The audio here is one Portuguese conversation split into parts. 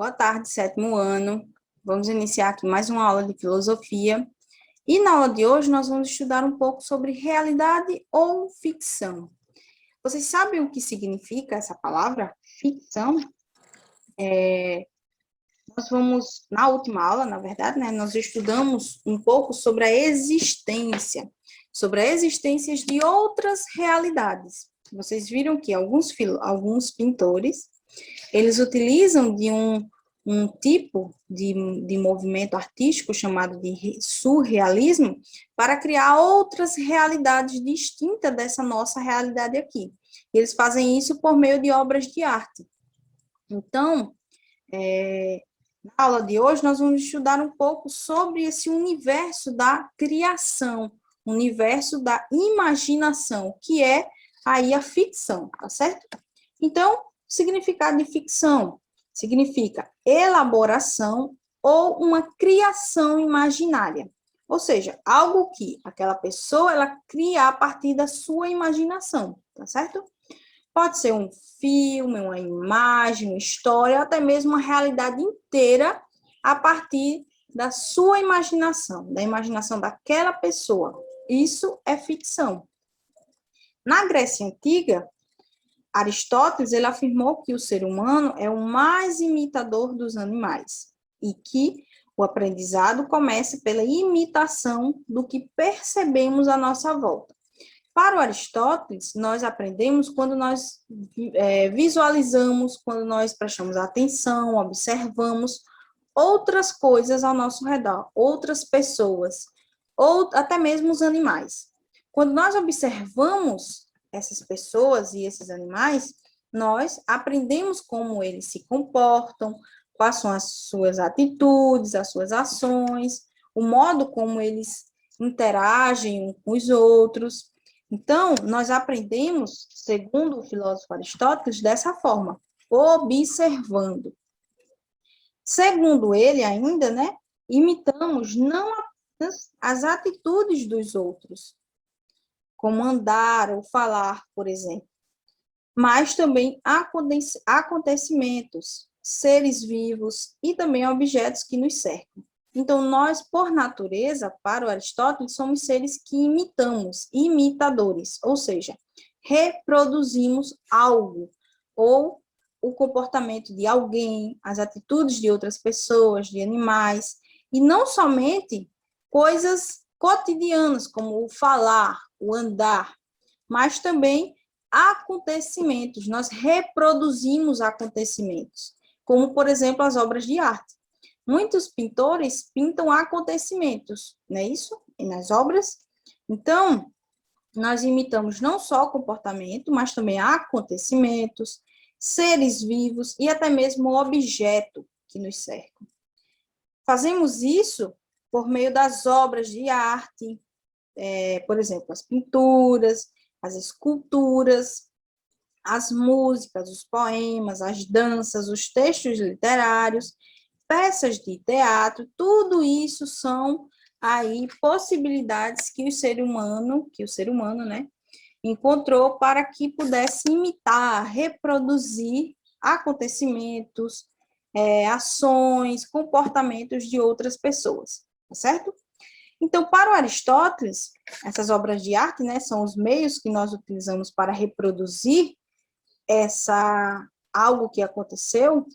Boa tarde, sétimo ano. Vamos iniciar aqui mais uma aula de filosofia. E na aula de hoje nós vamos estudar um pouco sobre realidade ou ficção. Vocês sabem o que significa essa palavra, ficção? Na última aula, na verdade, né, nós estudamos um pouco sobre a existência de outras realidades. Vocês viram que alguns pintores, eles utilizam de um tipo de movimento artístico chamado de surrealismo para criar outras realidades distintas dessa nossa realidade aqui. Eles fazem isso por meio de obras de arte. Então, na aula de hoje, nós vamos estudar um pouco sobre esse universo da criação, universo da imaginação, que é aí a ficção, tá certo? Então, o significado de ficção significa elaboração ou uma criação imaginária. Ou seja, algo que aquela pessoa ela cria a partir da sua imaginação, tá certo? Pode ser um filme, uma imagem, uma história, ou até mesmo uma realidade inteira a partir da sua imaginação, da imaginação daquela pessoa. Isso é ficção. Na Grécia Antiga, Aristóteles ele afirmou que o ser humano é o mais imitador dos animais e que o aprendizado começa pela imitação do que percebemos à nossa volta. Para o Aristóteles, nós aprendemos quando nós visualizamos, quando nós prestamos atenção, observamos outras coisas ao nosso redor, outras pessoas, ou até mesmo os animais. Quando nós observamos essas pessoas e esses animais, nós aprendemos como eles se comportam, quais são as suas atitudes, as suas ações, o modo como eles interagem uns com os outros. Então, nós aprendemos, segundo o filósofo Aristóteles, dessa forma, observando. Segundo ele ainda, né, imitamos não apenas as atitudes dos outros, como andar ou falar, por exemplo, mas também acontecimentos, seres vivos e também objetos que nos cercam. Então, nós, por natureza, para o Aristóteles, somos seres que imitamos, imitadores, ou seja, reproduzimos algo, ou o comportamento de alguém, as atitudes de outras pessoas, de animais, e não somente coisas cotidianas, como o falar, o andar, mas também acontecimentos. Nós reproduzimos acontecimentos, como, por exemplo, as obras de arte. Muitos pintores pintam acontecimentos, não é isso? E nas obras. Então, nós imitamos não só o comportamento, mas também acontecimentos, seres vivos e até mesmo o objeto que nos cercam. Fazemos isso por meio das obras de arte, por exemplo, as pinturas, as esculturas, as músicas, os poemas, as danças, os textos literários, peças de teatro, tudo isso são aí possibilidades que o ser humano, né, encontrou para que pudesse imitar, reproduzir acontecimentos, ações, comportamentos de outras pessoas, tá certo? Então, para o Aristóteles, essas obras de arte, né, são os meios que nós utilizamos para reproduzir algo que aconteceu.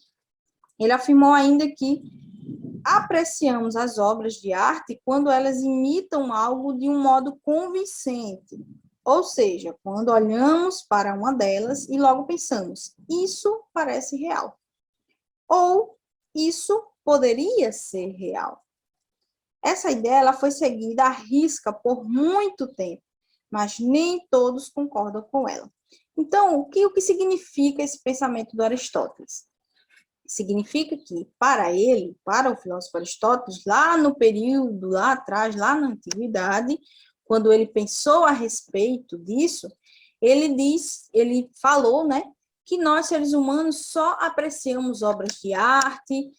Ele afirmou ainda que apreciamos as obras de arte quando elas imitam algo de um modo convincente, ou seja, quando olhamos para uma delas e logo pensamos, isso parece real, ou isso poderia ser real. Essa ideia ela foi seguida à risca por muito tempo, mas nem todos concordam com ela. Então, o que significa esse pensamento do Aristóteles? Significa que, para ele, para o filósofo Aristóteles, lá no período, lá atrás, lá na antiguidade, quando ele pensou a respeito disso, ele falou, né, que nós, seres humanos, só apreciamos obras de arte,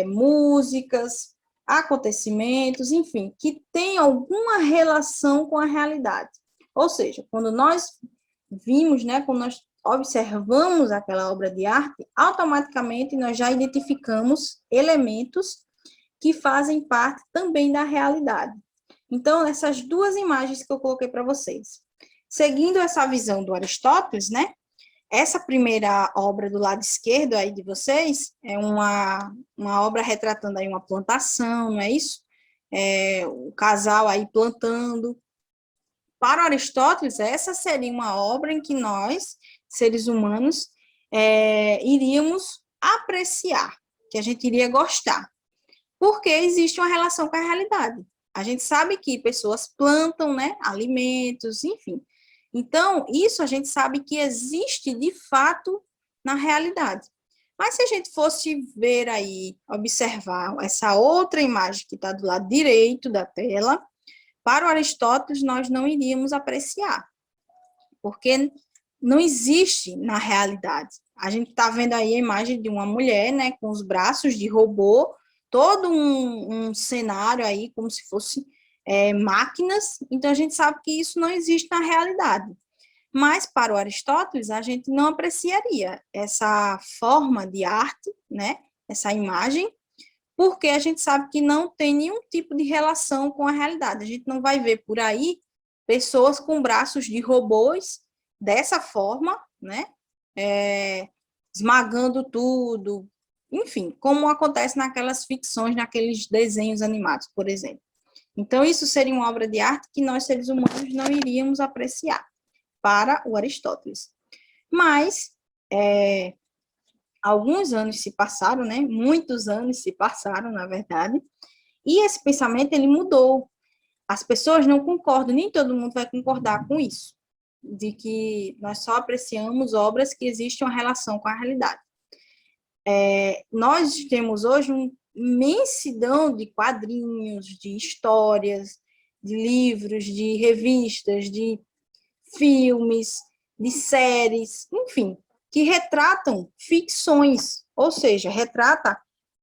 músicas, acontecimentos, enfim, que tem alguma relação com a realidade. Ou seja, quando nós vimos, né, quando nós observamos aquela obra de arte, automaticamente nós já identificamos elementos que fazem parte também da realidade. Então, essas duas imagens que eu coloquei para vocês. Seguindo essa visão do Aristóteles, né? Essa primeira obra do lado esquerdo aí de vocês é uma obra retratando aí uma plantação, não é isso? O casal aí plantando. Para Aristóteles, essa seria uma obra em que nós, seres humanos, iríamos apreciar, que a gente iria gostar, porque existe uma relação com a realidade. A gente sabe que pessoas plantam, né, alimentos, enfim. Então, isso a gente sabe que existe de fato na realidade. Mas se a gente fosse ver aí, observar essa outra imagem que está do lado direito da tela, para o Aristóteles nós não iríamos apreciar, porque não existe na realidade. A gente está vendo aí a imagem de uma mulher, né, com os braços de robô, todo um cenário aí como se fosse máquinas, então a gente sabe que isso não existe na realidade. Mas para o Aristóteles a gente não apreciaria essa forma de arte, né, essa imagem, porque a gente sabe que não tem nenhum tipo de relação com a realidade. A gente não vai ver por aí pessoas com braços de robôs dessa forma, né, esmagando tudo, enfim, como acontece naquelas ficções, naqueles desenhos animados, por exemplo. Então, isso seria uma obra de arte que nós, seres humanos, não iríamos apreciar para o Aristóteles. Mas, alguns anos se passaram, né? Muitos anos se passaram, na verdade, e esse pensamento, ele mudou. As pessoas não concordam, nem todo mundo vai concordar com isso, de que nós só apreciamos obras que existem uma relação com a realidade. Nós temos hoje uma imensidão de quadrinhos, de histórias, de livros, de revistas, de filmes, de séries, enfim, que retratam ficções, ou seja, retrata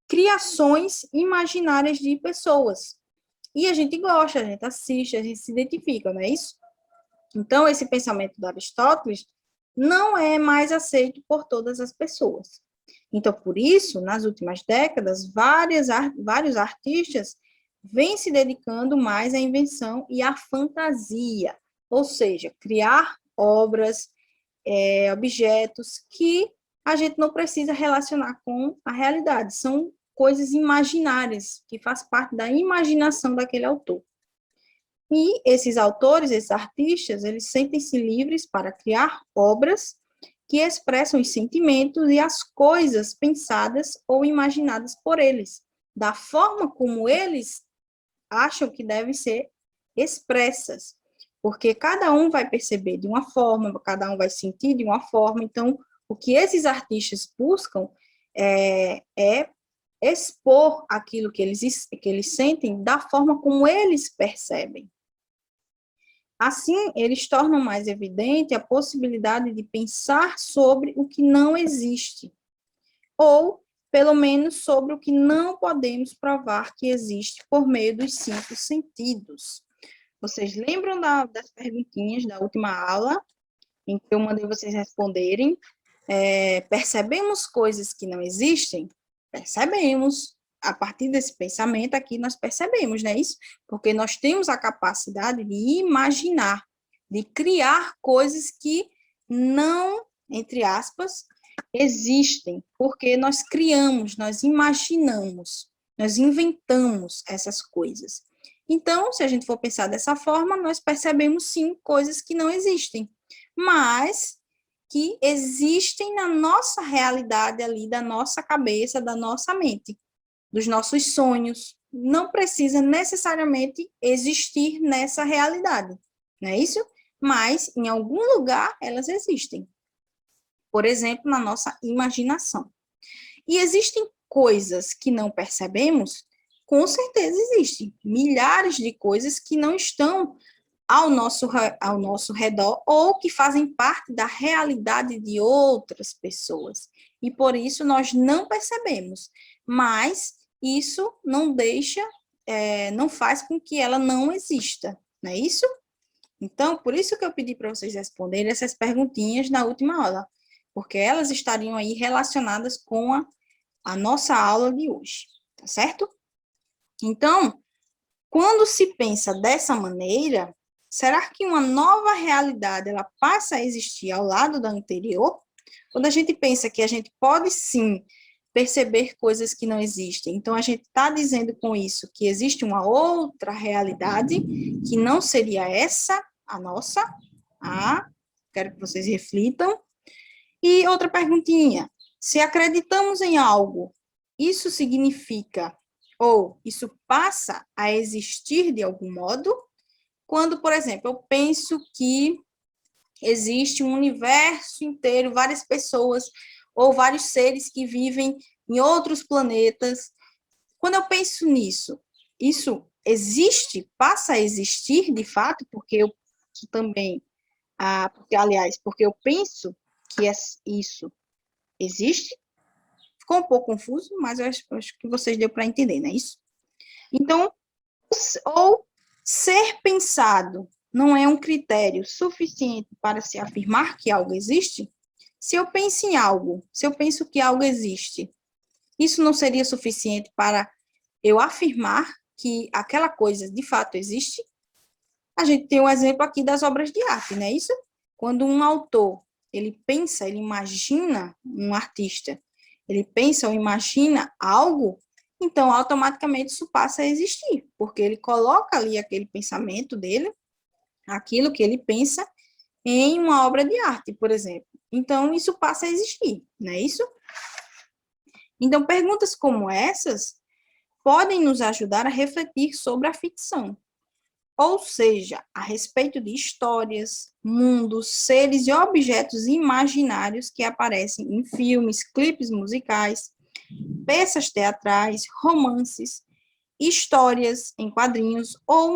criações imaginárias de pessoas. E a gente gosta, a gente assiste, a gente se identifica, não é isso? Então, esse pensamento de Aristóteles não é mais aceito por todas as pessoas. Então, por isso, nas últimas décadas, vários artistas vêm se dedicando mais à invenção e à fantasia, ou seja, criar obras, objetos que a gente não precisa relacionar com a realidade, são coisas imaginárias, que faz parte da imaginação daquele autor. E esses autores, esses artistas, eles sentem-se livres para criar obras que expressam os sentimentos e as coisas pensadas ou imaginadas por eles, da forma como eles acham que devem ser expressas, porque cada um vai perceber de uma forma, cada um vai sentir de uma forma. Então, o que esses artistas buscam é expor aquilo que eles sentem da forma como eles percebem. Assim, eles tornam mais evidente a possibilidade de pensar sobre o que não existe, ou, pelo menos, sobre o que não podemos provar que existe por meio dos 5 sentidos. Vocês lembram das perguntinhas da última aula, em que eu mandei vocês responderem? Percebemos coisas que não existem? Percebemos. A partir desse pensamento aqui, nós percebemos, não é isso? Porque nós temos a capacidade de imaginar, de criar coisas que não, entre aspas, existem, porque nós criamos, nós imaginamos, nós inventamos essas coisas. Então, se a gente for pensar dessa forma, nós percebemos, sim, coisas que não existem, mas que existem na nossa realidade ali, da nossa cabeça, da nossa mente, dos nossos sonhos. Não precisa necessariamente existir nessa realidade, não é isso? Mas, em algum lugar, elas existem. Por exemplo, na nossa imaginação. E existem coisas que não percebemos? Com certeza existem. Milhares de coisas que não estão ao nosso redor ou que fazem parte da realidade de outras pessoas. E por isso nós não percebemos. Mas isso não deixa, não faz com que ela não exista, não é isso? Então, por isso que eu pedi para vocês responderem essas perguntinhas na última aula, porque elas estariam aí relacionadas com a nossa aula de hoje, tá certo? Então, quando se pensa dessa maneira, será que uma nova realidade ela passa a existir ao lado da anterior? Quando a gente pensa que a gente pode sim perceber coisas que não existem, então a gente está dizendo com isso que existe uma outra realidade que não seria essa, a nossa? Quero que vocês reflitam. E outra perguntinha: se acreditamos em algo, isso significa ou isso passa a existir de algum modo? Quando, por exemplo, eu penso que existe um universo inteiro, várias pessoas ou vários seres que vivem em outros planetas. Quando eu penso nisso, isso existe, passa a existir de fato, porque eu também, porque eu penso que isso existe. Ficou um pouco confuso, mas eu acho que vocês deu para entender, não é isso? Então, ou ser pensado não é um critério suficiente para se afirmar que algo existe? Se eu penso em algo, se eu penso que algo existe, isso não seria suficiente para eu afirmar que aquela coisa de fato existe? A gente tem um exemplo aqui das obras de arte, não é isso? Quando um autor, ele pensa, ele imagina um artista, ele pensa ou imagina algo, então automaticamente isso passa a existir, porque ele coloca ali aquele pensamento dele, aquilo que ele pensa, em uma obra de arte, por exemplo. Então isso passa a existir, não é isso? Então perguntas como essas podem nos ajudar a refletir sobre a ficção, ou seja, a respeito de histórias, mundos, seres e objetos imaginários que aparecem em filmes, clipes musicais, peças teatrais, romances, histórias em quadrinhos ou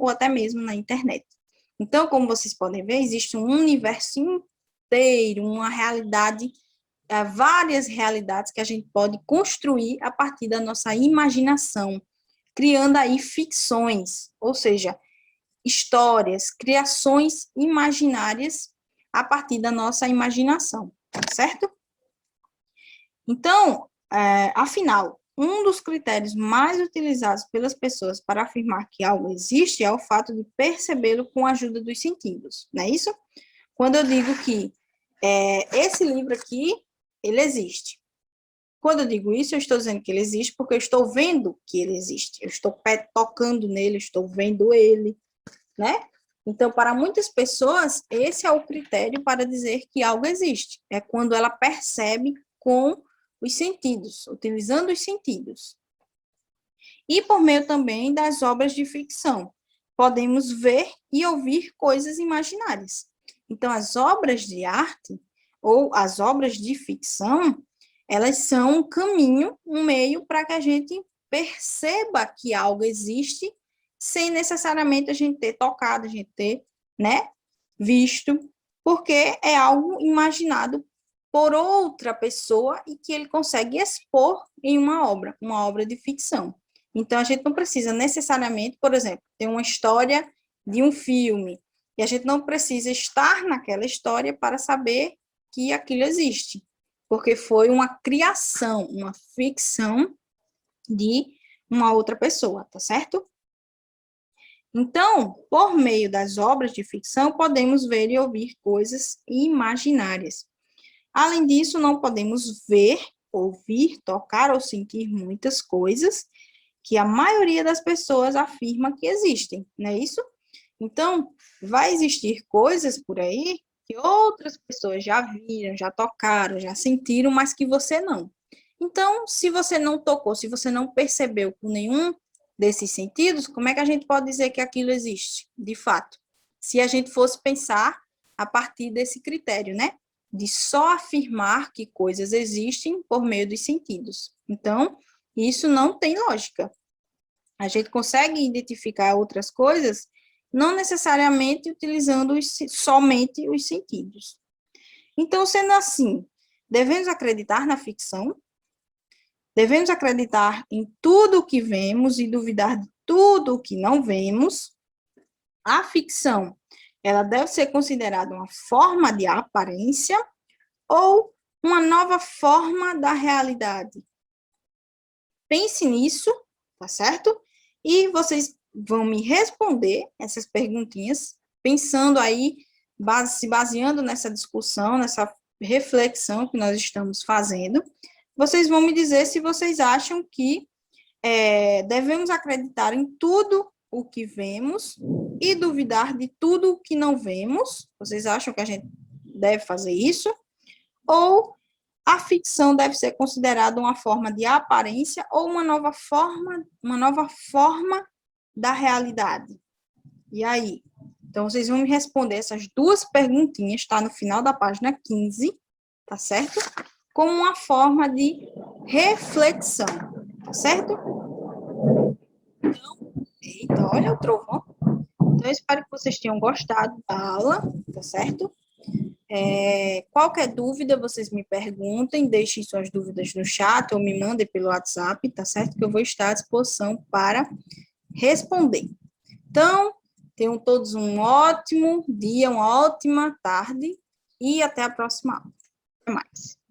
até mesmo na internet. Então, como vocês podem ver, existe um universo inteiro, uma realidade, várias realidades que a gente pode construir a partir da nossa imaginação, criando aí ficções, ou seja, histórias, criações imaginárias a partir da nossa imaginação, certo? Então, afinal, um dos critérios mais utilizados pelas pessoas para afirmar que algo existe é o fato de percebê-lo com a ajuda dos sentidos, não é isso? Quando eu digo que esse livro aqui, ele existe. Quando eu digo isso, eu estou dizendo que ele existe porque eu estou vendo que ele existe. Eu estou tocando nele, estou vendo ele, né? Então, para muitas pessoas, esse é o critério para dizer que algo existe. É quando ela percebe com os sentidos, utilizando os sentidos. E por meio também das obras de ficção. Podemos ver e ouvir coisas imaginárias. Então, as obras de arte ou as obras de ficção, elas são um caminho, um meio para que a gente perceba que algo existe sem necessariamente a gente ter tocado, a gente ter, né, visto, porque é algo imaginado por outra pessoa e que ele consegue expor em uma obra de ficção. Então, a gente não precisa necessariamente, por exemplo, ter uma história de um filme, e a gente não precisa estar naquela história para saber que aquilo existe, porque foi uma criação, uma ficção de uma outra pessoa, tá certo? Então, por meio das obras de ficção, podemos ver e ouvir coisas imaginárias. Além disso, não podemos ver, ouvir, tocar ou sentir muitas coisas que a maioria das pessoas afirma que existem, não é isso? Então, vai existir coisas por aí que outras pessoas já viram, já tocaram, já sentiram, mas que você não. Então, se você não tocou, se você não percebeu com nenhum desses sentidos, como é que a gente pode dizer que aquilo existe, de fato? Se a gente fosse pensar a partir desse critério, né? De só afirmar que coisas existem por meio dos sentidos. Então, isso não tem lógica. A gente consegue identificar outras coisas, não necessariamente utilizando somente os sentidos. Então, sendo assim, devemos acreditar na ficção, devemos acreditar em tudo o que vemos e duvidar de tudo o que não vemos. A ficção ela deve ser considerada uma forma de aparência ou uma nova forma da realidade? Pense nisso, tá certo? E vocês vão me responder essas perguntinhas, pensando aí, se baseando nessa discussão, nessa reflexão que nós estamos fazendo. Vocês vão me dizer se vocês acham que devemos acreditar em tudo o que vemos e duvidar de tudo o que não vemos. Vocês acham que a gente deve fazer isso? Ou a ficção deve ser considerada uma forma de aparência ou uma nova forma da realidade? E aí? Então, vocês vão me responder essas duas perguntinhas, tá? No final da página 15, tá certo? Como uma forma de reflexão, tá certo? Então, eita, olha o trovão. Então, eu espero que vocês tenham gostado da aula, tá certo? Qualquer dúvida, vocês me perguntem, deixem suas dúvidas no chat ou me mandem pelo WhatsApp, tá certo? Que eu vou estar à disposição para responder. Então, tenham todos um ótimo dia, uma ótima tarde e até a próxima aula. Até mais.